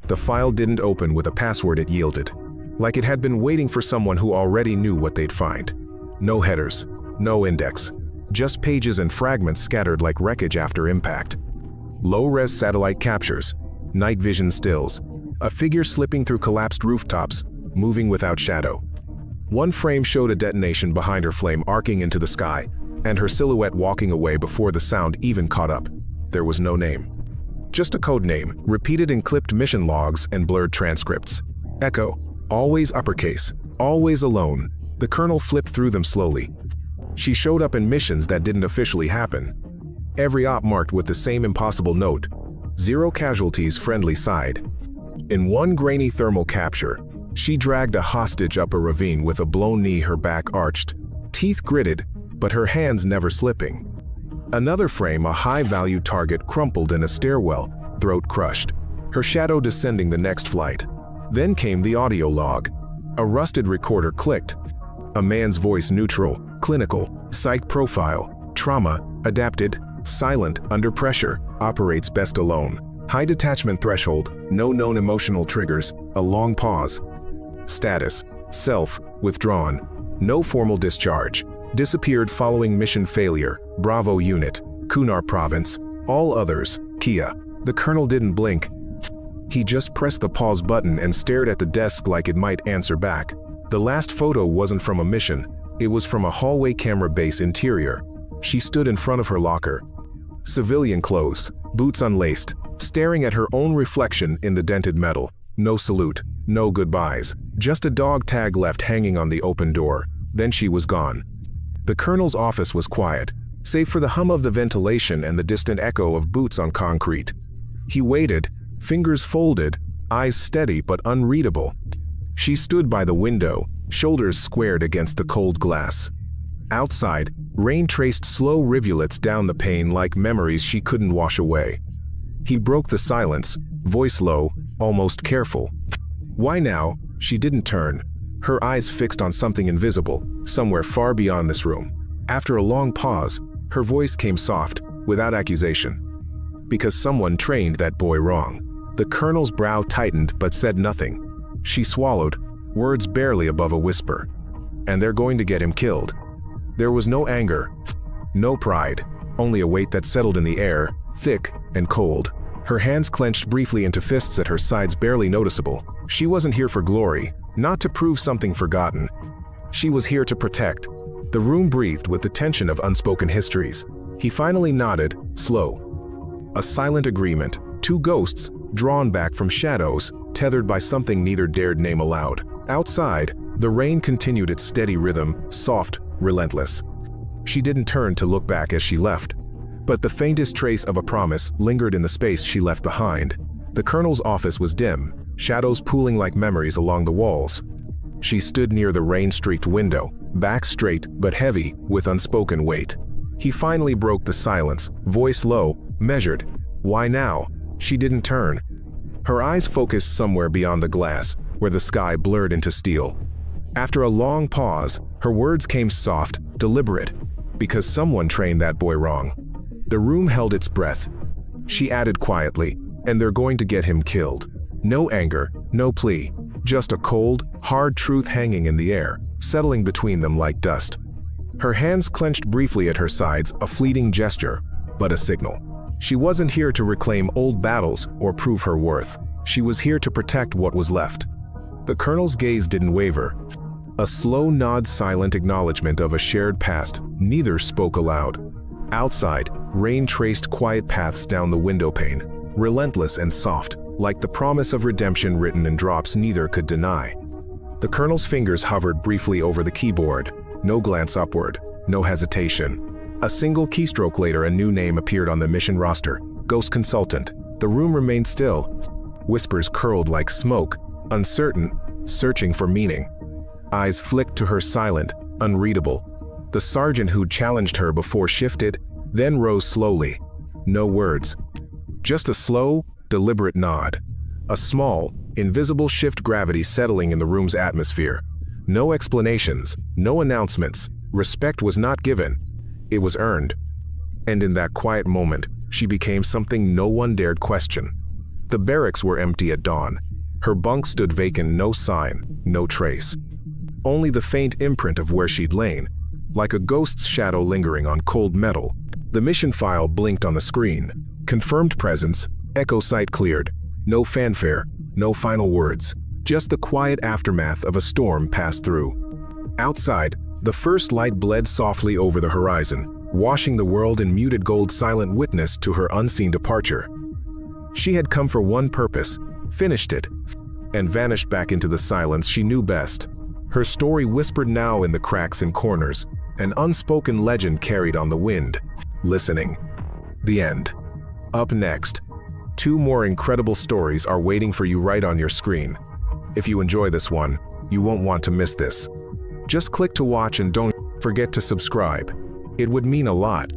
The file didn't open with a password it yielded, like it had been waiting for someone who already knew what they'd find. No headers, no index, just pages and fragments scattered like wreckage after impact. Low-res satellite captures, night vision stills, a figure slipping through collapsed rooftops, moving without shadow. One frame showed a detonation behind her, flame arcing into the sky, and her silhouette walking away before the sound even caught up. There was no name. Just a code name, repeated in clipped mission logs and blurred transcripts. Echo, always uppercase, always alone. The colonel flipped through them slowly. She showed up in missions that didn't officially happen. Every op marked with the same impossible note. 0 casualties, friendly side. In one grainy thermal capture, she dragged a hostage up a ravine with a blown knee, her back arched, teeth gritted, but her hands never slipping. Another frame, a high-value target crumpled in a stairwell, throat crushed, her shadow descending the next flight. Then came the audio log. A rusted recorder clicked. A man's voice, neutral, clinical, psych profile, trauma, adapted, silent, under pressure, operates best alone. High detachment threshold, no known emotional triggers, a long pause. Status, self, withdrawn, no formal discharge. Disappeared following mission failure, Bravo unit, Kunar province, all others, Kia. The colonel didn't blink. He just pressed the pause button and stared at the desk like it might answer back. The last photo wasn't from a mission, it was from a hallway camera base interior. She stood in front of her locker. Civilian clothes, boots unlaced, staring at her own reflection in the dented metal. No salute, no goodbyes, just a dog tag left hanging on the open door. Then she was gone. The colonel's office was quiet, save for the hum of the ventilation and the distant echo of boots on concrete. He waited, fingers folded, eyes steady but unreadable. She stood by the window, shoulders squared against the cold glass. Outside, rain traced slow rivulets down the pane like memories she couldn't wash away. He broke the silence, voice low, almost careful. Why now? She didn't turn, her eyes fixed on something invisible, somewhere far beyond this room. After a long pause, her voice came soft, without accusation. Because someone trained that boy wrong. The colonel's brow tightened but said nothing. She swallowed, words barely above a whisper. And they're going to get him killed. There was no anger, no pride, only a weight that settled in the air, thick and cold. Her hands clenched briefly into fists at her sides, barely noticeable. She wasn't here for glory, not to prove something forgotten. She was here to protect. The room breathed with the tension of unspoken histories. He finally nodded, slow. A silent agreement, 2 ghosts, drawn back from shadows, tethered by something neither dared name aloud. Outside, the rain continued its steady rhythm, soft, relentless. She didn't turn to look back as she left, but the faintest trace of a promise lingered in the space she left behind. The colonel's office was dim, shadows pooling like memories along the walls. She stood near the rain-streaked window, back straight but heavy with unspoken weight. He finally broke the silence, voice low, measured. Why now? She didn't turn. Her eyes focused somewhere beyond the glass, where the sky blurred into steel. After a long pause, her words came soft, deliberate. Because someone trained that boy wrong. The room held its breath. She added quietly, and they're going to get him killed. No anger, no plea, just a cold, hard truth hanging in the air, settling between them like dust. Her hands clenched briefly at her sides, a fleeting gesture, but a signal. She wasn't here to reclaim old battles or prove her worth. She was here to protect what was left. The colonel's gaze didn't waver. A slow nod, silent acknowledgement of a shared past. Neither spoke aloud. Outside, rain traced quiet paths down the window pane, relentless and soft, like the promise of redemption written in drops neither could deny. The colonel's fingers hovered briefly over the keyboard. No glance upward, no hesitation. A single keystroke later, a new name appeared on the mission roster, Ghost Consultant. The room remained still. Whispers curled like smoke, uncertain, searching for meaning. Eyes flicked to her, silent, unreadable. The sergeant who'd challenged her before shifted, then rose slowly. No words. Just a slow, deliberate nod. A small, invisible shift, gravity settling in the room's atmosphere. No explanations, no announcements. Respect was not given. It was earned. And in that quiet moment, she became something no one dared question. The barracks were empty at dawn. Her bunk stood vacant, no sign, no trace. Only the faint imprint of where she'd lain, like a ghost's shadow lingering on cold metal. The mission file blinked on the screen. Confirmed presence, echo site cleared. No fanfare, no final words. Just the quiet aftermath of a storm passed through. Outside, the first light bled softly over the horizon, washing the world in muted gold, silent witness to her unseen departure. She had come for one purpose, finished it, and vanished back into the silence she knew best. Her story whispered now in the cracks and corners, an unspoken legend carried on the wind. Listening. The end. Up next, 2 more incredible stories are waiting for you right on your screen. If you enjoy this one, you won't want to miss this. Just click to watch and don't forget to subscribe. It would mean a lot.